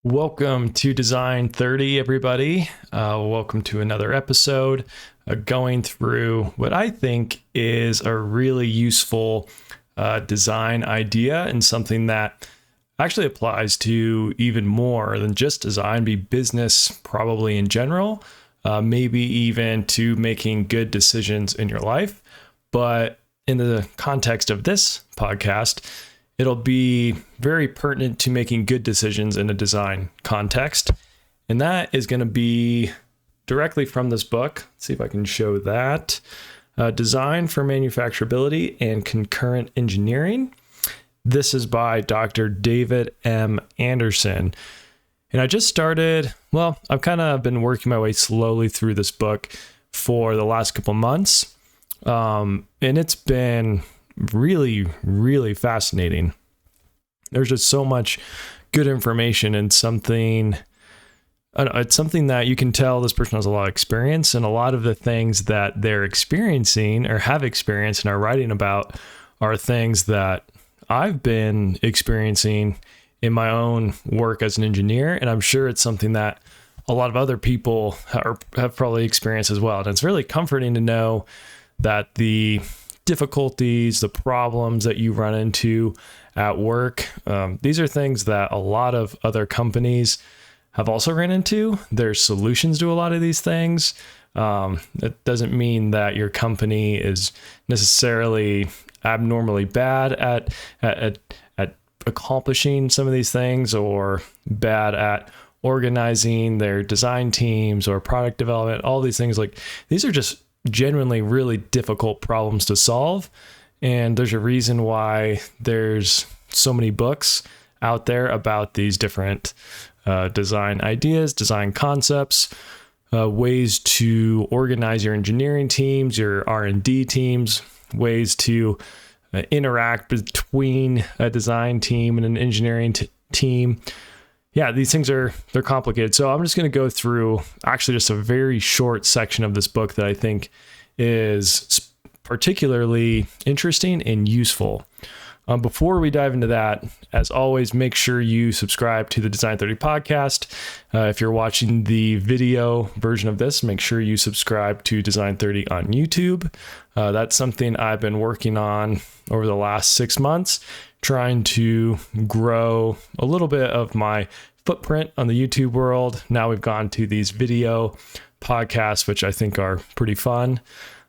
Welcome to Design 30, everybody. Welcome to another episode going through what I think is a really useful design idea and something that actually applies to even more than just design, be business probably in general, maybe even to making good decisions in your life. But in the context of this podcast, it'll be very pertinent to making good decisions in a design context. And that is going to be directly from this book. Let's see if I can show that. Design for Manufacturability and Concurrent Engineering. This is by Dr. David M. Anderson. And I just started, I've kind of been working my way slowly through this book for the last couple months. And it's been really, really fascinating. There's just so much good information and something, it's something that you can tell this person has a lot of experience, and a lot of the things that they're experiencing or have experienced and are writing about are things that I've been experiencing in my own work as an engineer. And I'm sure it's something that a lot of other people have probably experienced as well. And it's really comforting to know that the difficulties, the problems that you run into at work, these are things that a lot of other companies have also ran into. There's solutions to a lot of these things. It doesn't mean that your company is necessarily abnormally bad at accomplishing some of these things, or bad at organizing their design teams or product development. All these things, like, these are just genuinely really difficult problems to solve. And there's a reason why there's so many books out there about these different design ideas, design concepts, ways to organize your engineering teams, your R&D teams, ways to interact between a design team and an engineering team. Yeah, these things they're complicated. So I'm just going to go through actually just a very short section of this book that I think is particularly interesting and useful. Before we dive into that, as always, make sure you subscribe to the Design 30 podcast. If you're watching the video version of this, make sure you subscribe to Design 30 on YouTube. That's something I've been working on over the last 6 months, trying to grow a little bit of my footprint on the YouTube world. Now we've gone to these video podcasts, which I think are pretty fun.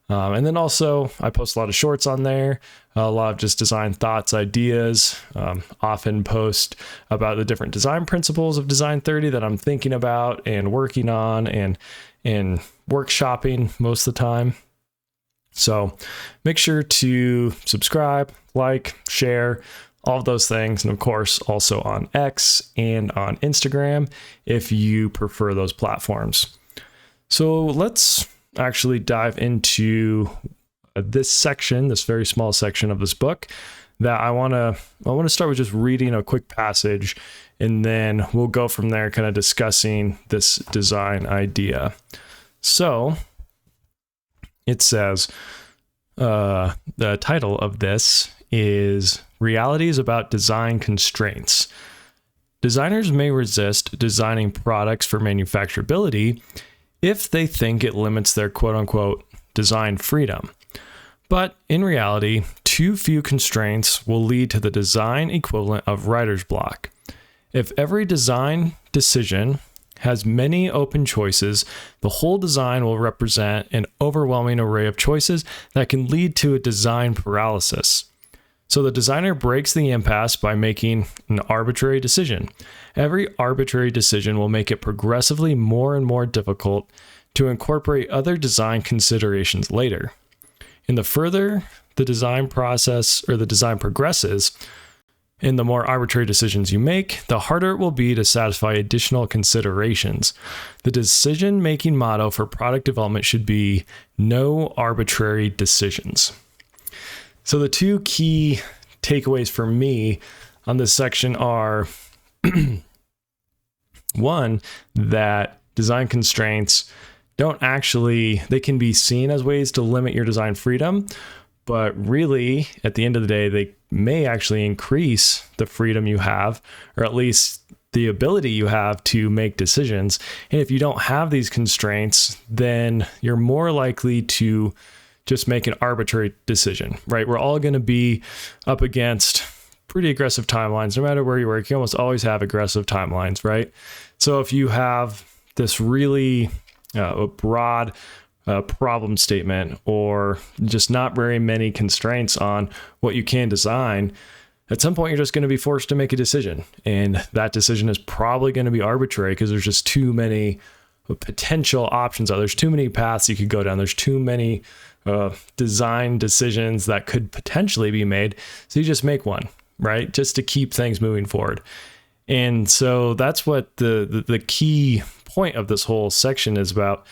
And then also I post a lot of shorts on there, a lot of just design thoughts, ideas, often post about the different design principles of Design 30 that I'm thinking about and working on and workshopping most of the time. So make sure to subscribe, like, share, all of those things. And of course, also on X and on Instagram, if you prefer those platforms. So let's actually dive into this section, this very small section of this book that I want to start with just reading a quick passage, and then we'll go from there kind of discussing this design idea. So it says, the title of this is Realities About Design Constraints. Designers may resist designing products for manufacturability if they think it limits their quote-unquote design freedom. But in reality, too few constraints will lead to the design equivalent of writer's block. If every design decision has many open choices, the whole design will represent an overwhelming array of choices that can lead to a design paralysis. So the designer breaks the impasse by making an arbitrary decision. Every arbitrary decision will make it progressively more and more difficult to incorporate other design considerations later. And the further the design process or the design progresses, and the more arbitrary decisions you make, the harder it will be to satisfy additional considerations. The decision-making motto for product development should be no arbitrary decisions. So the two key takeaways for me on this section are, one, that design constraints they can be seen as ways to limit your design freedom, but really, at the end of the day, they may actually increase the freedom you have, or at least the ability you have to make decisions. And if you don't have these constraints, then you're more likely to just make an arbitrary decision, right? We're all going to be up against pretty aggressive timelines. No matter where you work, you almost always have aggressive timelines, right? So if you have this really broad problem statement, or just not very many constraints on what you can design, at some point you're just going to be forced to make a decision. And that decision is probably going to be arbitrary because there's just too many potential options. There's too many paths you could go down. There's too many design decisions that could potentially be made. So you just make one, right? Just to keep things moving forward. And so that's what the key point of this whole section is about.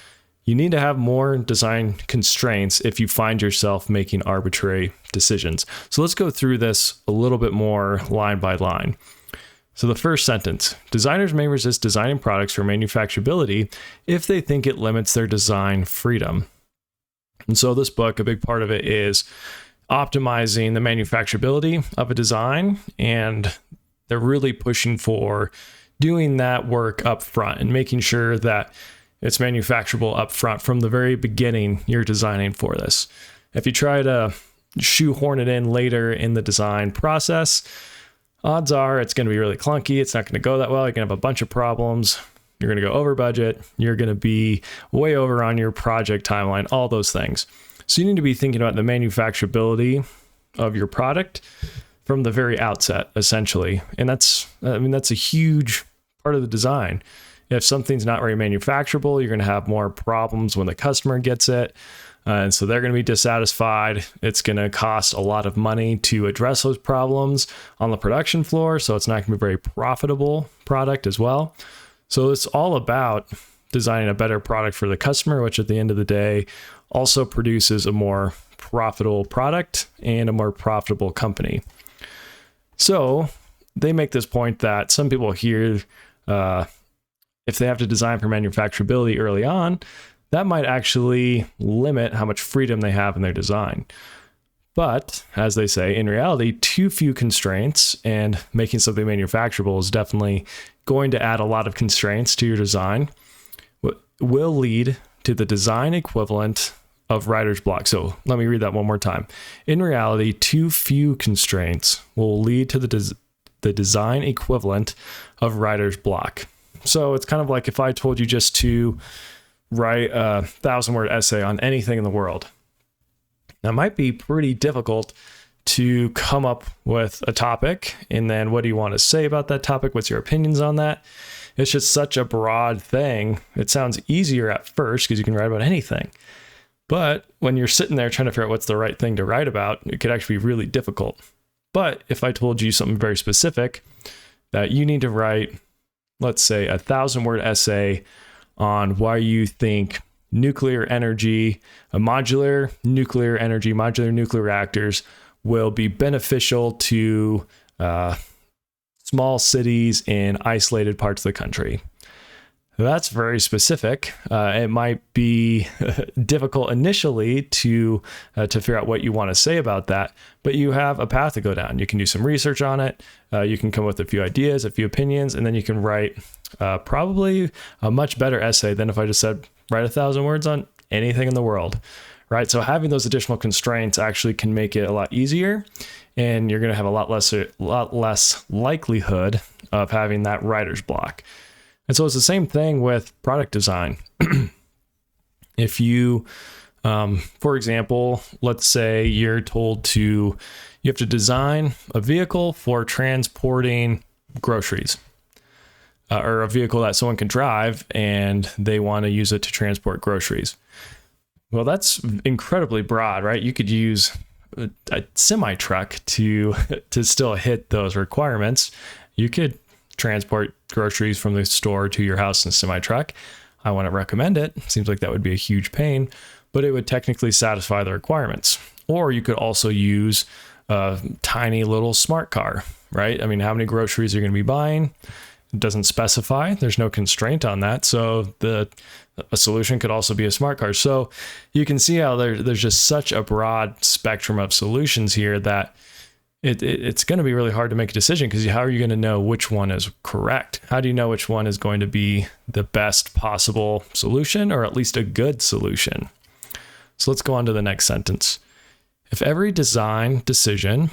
You need to have more design constraints if you find yourself making arbitrary decisions. So let's go through this a little bit more line by line. So the first sentence: designers may resist designing products for manufacturability if they think it limits their design freedom. And so this book, a big part of it is optimizing the manufacturability of a design, and they're really pushing for doing that work up front and making sure that it's manufacturable up front from the very beginning you're designing for this. If you try to shoehorn it in later in the design process, odds are it's going to be really clunky. It's not going to go that well. You're going to have a bunch of problems. You're going to go over budget. You're going to be way over on your project timeline, all those things. So you need to be thinking about the manufacturability of your product from the very outset, essentially. And that's a huge part of the design. If something's not very manufacturable, you're going to have more problems when the customer gets it. And so they're going to be dissatisfied. It's going to cost a lot of money to address those problems on the production floor. So it's not going to be a very profitable product as well. So it's all about designing a better product for the customer, which at the end of the day also produces a more profitable product and a more profitable company. So they make this point that some people hear, if they have to design for manufacturability early on, that might actually limit how much freedom they have in their design. But as they say, in reality, too few constraints and making something manufacturable is definitely going to add a lot of constraints to your design, will lead to the design equivalent of writer's block. So let me read that one more time. In reality, too few constraints will lead to the design equivalent of writer's block. So it's kind of like if I told you just to write a 1,000-word essay on anything in the world. That might be pretty difficult to come up with a topic, and then what do you want to say about that topic? What's your opinions on that? It's just such a broad thing. It sounds easier at first because you can write about anything. But when you're sitting there trying to figure out what's the right thing to write about, it could actually be really difficult. But if I told you something very specific, that you need to write, let's say, a 1,000-word essay on why you think nuclear energy, modular nuclear reactors will be beneficial to small cities in isolated parts of the country. That's very specific. It might be difficult initially to figure out what you want to say about that, but you have a path to go down. You can do some research on it. You can come up with a few ideas, a few opinions, and then you can write probably a much better essay than if I just said, write 1,000 words on anything in the world, right? So having those additional constraints actually can make it a lot easier, and you're going to have a lot less likelihood of having that writer's block. And so it's the same thing with product design. If you, for example, let's say you're told you have to design a vehicle for transporting groceries, or a vehicle that someone can drive and they want to use it to transport groceries. Well, that's incredibly broad, right? You could use a semi truck to still hit those requirements. You could transport groceries from the store to your house in a semi truck. I wouldn't recommend it. Seems like that would be a huge pain, but it would technically satisfy the requirements. Or you could also use a tiny little smart car, right? I mean, how many groceries are you going to be buying? It doesn't specify. There's no constraint on that. So a solution could also be a smart car. So you can see how there's just such a broad spectrum of solutions here that it's going to be really hard to make a decision, because how are you going to know which one is correct? How do you know which one is going to be the best possible solution, or at least a good solution? So let's go on to the next sentence. If every design decision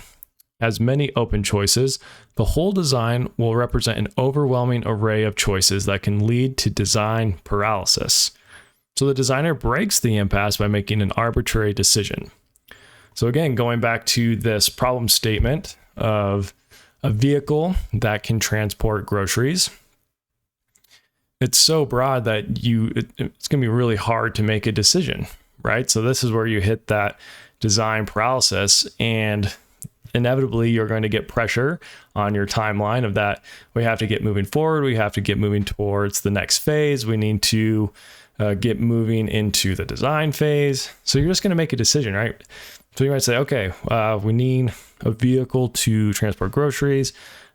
has many open choices, the whole design will represent an overwhelming array of choices that can lead to design paralysis. So the designer breaks the impasse by making an arbitrary decision. So again, going back to this problem statement of a vehicle that can transport groceries, it's so broad that it's going to be really hard to make a decision, right? So this is where you hit that design paralysis, and inevitably you're going to get pressure on your timeline of that. We have to get moving forward. We have to get moving towards the next phase. We need to get moving into the design phase. So you're just going to make a decision, right? So you might say, okay, we need a vehicle to transport groceries.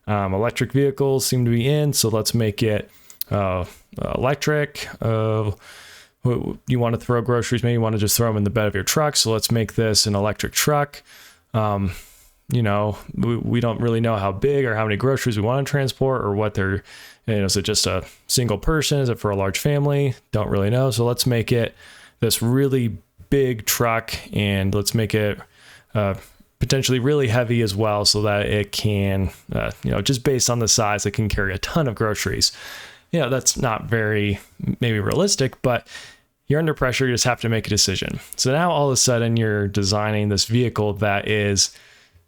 Electric vehicles seem to be in, so let's make it electric. You want to throw groceries, maybe you want to just throw them in the bed of your truck, so let's make this an electric truck. We don't really know how big or how many groceries we want to transport, or what they're, is it just a single person? Is it for a large family? Don't really know. So let's make it this really big truck, and let's make it potentially really heavy as well, so that it can, just based on the size, it can carry a ton of groceries. That's not very maybe realistic, but you're under pressure. You just have to make a decision. So now all of a sudden you're designing this vehicle that is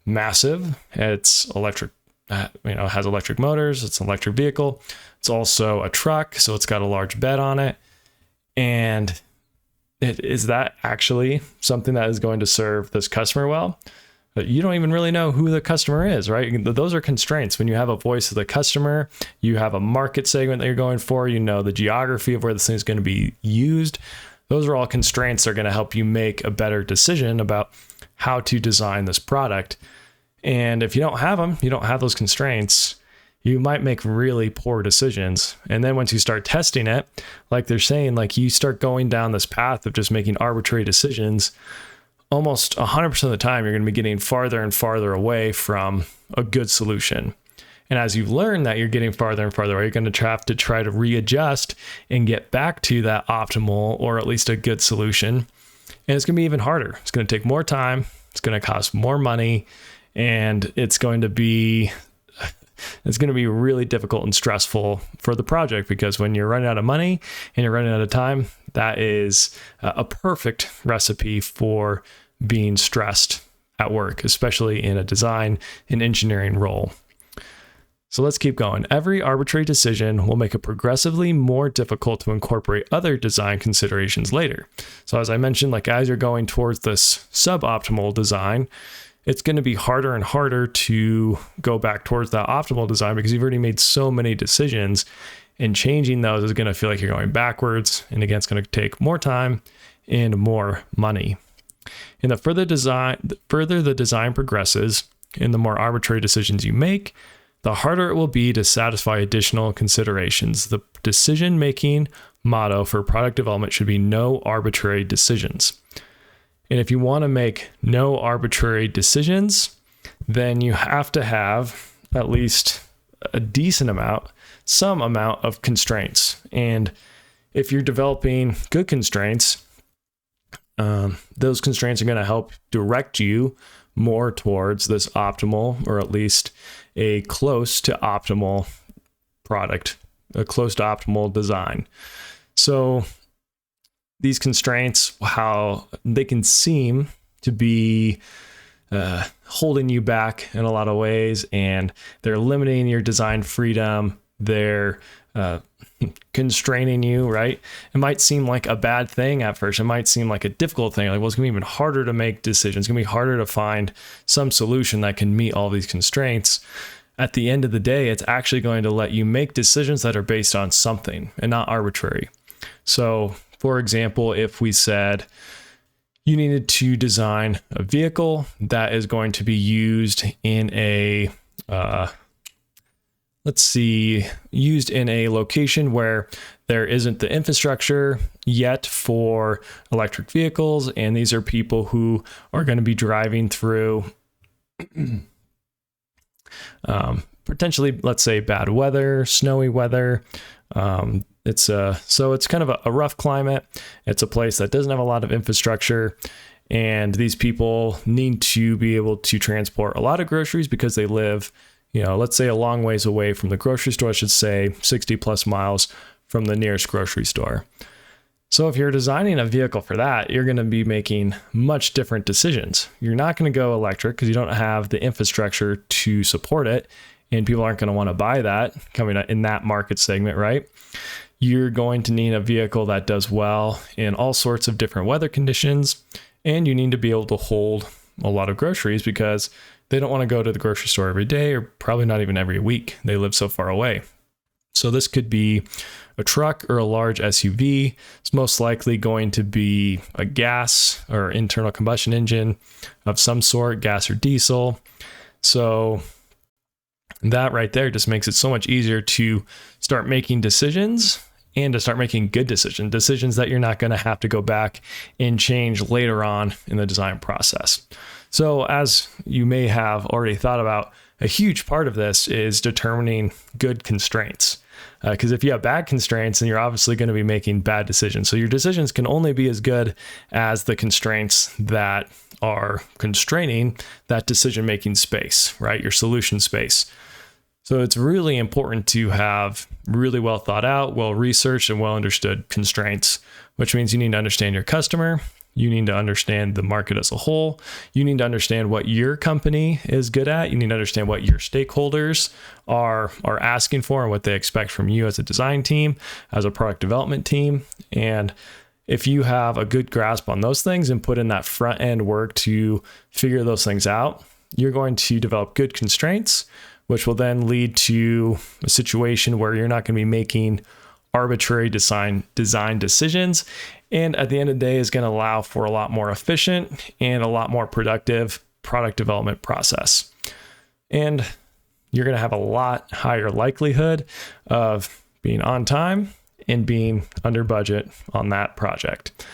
massive. It's electric, has electric motors. It's an electric vehicle. It's also a truck, so it's got a large bed on it. And is that actually something that is going to serve this customer well? You don't even really know who the customer is, right? Those are constraints. When you have a voice of the customer, you have a market segment that you're going for, the geography of where this thing is going to be used. Those are all constraints that are going to help you make a better decision about how to design this product. And if you don't have them, you don't have those constraints, you might make really poor decisions. And then once you start testing it, like they're saying, you start going down this path of just making arbitrary decisions, almost 100% of the time, you're going to be getting farther and farther away from a good solution. And as you learn that you're getting farther and farther away, you're going to have to try to readjust and get back to that optimal, or at least a good solution. And it's going to be even harder. It's going to take more time. It's going to cost more money, and it's going to be really difficult and stressful for the project, because when you're running out of money and you're running out of time, that is a perfect recipe for being stressed at work, especially in a design and engineering role. So let's keep going. Every arbitrary decision will make it progressively more difficult to incorporate other design considerations later. So as I mentioned, as you're going towards this suboptimal design, it's going to be harder and harder to go back towards that optimal design, because you've already made so many decisions, and changing those is going to feel like you're going backwards. And again, it's going to take more time and more money. And the further the design progresses and the more arbitrary decisions you make, the harder it will be to satisfy additional considerations. The decision-making motto for product development should be no arbitrary decisions. And if you want to make no arbitrary decisions, then you have to have at least a decent amount, some amount of constraints. And if you're developing good constraints, those constraints are going to help direct you more towards this optimal, or at least a close to optimal product, a close to optimal design. So these constraints, how they can seem to be holding you back in a lot of ways, and they're limiting your design freedom. They're constraining you, right? It might seem like a bad thing at first. It might seem like a difficult thing. It's going to be even harder to make decisions. It's going to be harder to find some solution that can meet all these constraints. At the end of the day, it's actually going to let you make decisions that are based on something and not arbitrary. So, for example, if we said you needed to design a vehicle that is going to be used in a used in a location where there isn't the infrastructure yet for electric vehicles, and these are people who are going to be driving through Potentially, let's say bad weather, snowy weather. So it's kind of a rough climate. It's a place that doesn't have a lot of infrastructure. And these people need to be able to transport a lot of groceries because they live, let's say a long ways away from the grocery store, I should say 60 plus miles from the nearest grocery store. So if you're designing a vehicle for that, you're going to be making much different decisions. You're not going to go electric because you don't have the infrastructure to support it. And people aren't going to want to buy that coming in that market segment, right? You're going to need a vehicle that does well in all sorts of different weather conditions. And you need to be able to hold a lot of groceries because they don't want to go to the grocery store every day or probably not even every week. They live so far away. So this could be a truck or a large SUV. It's most likely going to be a gas or internal combustion engine of some sort, gas or diesel. So that right there just makes it so much easier to start making decisions and to start making good decisions that you're not going to have to go back and change later on in the design process. So as you may have already thought about, a huge part of this is determining good constraints. Because if you have bad constraints, then you're obviously going to be making bad decisions. So your decisions can only be as good as the constraints that are constraining that decision-making space, right? Your solution space. So it's really important to have really well thought out, well researched, and well understood constraints, which means you need to understand your customer. You need to understand the market as a whole. You need to understand what your company is good at. You need to understand what your stakeholders are asking for and what they expect from you as a design team, as a product development team. And if you have a good grasp on those things and put in that front end work to figure those things out, you're going to develop good constraints, which will then lead to a situation where you're not going to be making arbitrary design decisions. And at the end of the day is going to allow for a lot more efficient and a lot more productive product development process. And you're going to have a lot higher likelihood of being on time and being under budget on that project.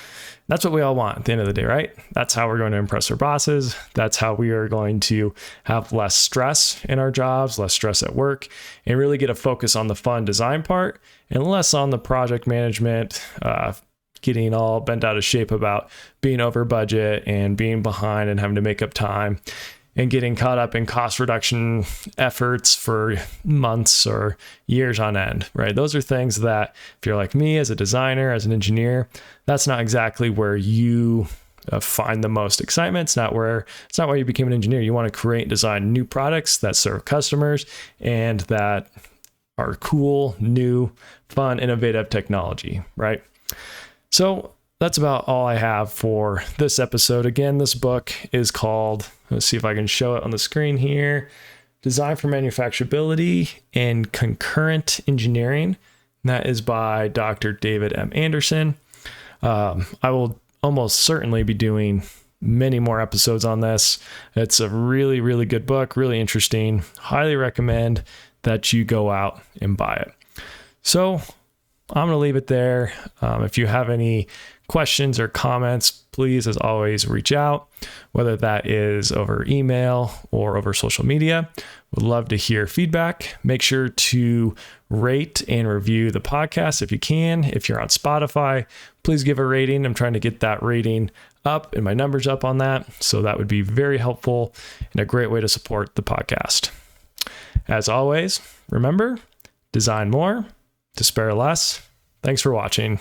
That's what we all want at the end of the day, right? That's how we're going to impress our bosses. That's how we are going to have less stress in our jobs, less stress at work, and really get a focus on the fun design part and less on the project management, getting all bent out of shape about being over budget and being behind and having to make up time and getting caught up in cost reduction efforts for months or years on end, right? Those are things that if you're like me as a designer, as an engineer, that's not exactly where you find the most excitement. It's not why you became an engineer. You want to create and design new products that serve customers and that are cool, new, fun, innovative technology, right? So that's about all I have for this episode. Again, this book is called, let's see if I can show it on the screen here, Design for Manufacturability and Concurrent Engineering. And that is by Dr. David M. Anderson. I will almost certainly be doing many more episodes on this. It's a really, really good book, really interesting. Highly recommend that you go out and buy it. So I'm going to leave it there. If you have any questions or comments, please, as always, reach out, whether that is over email or over social media. Would love to hear feedback. Make sure to rate and review the podcast if you can. If you're on Spotify, please give a rating. I'm trying to get that rating up and my numbers up on that. So that would be very helpful and a great way to support the podcast. As always, remember, design more, despair less. Thanks for watching.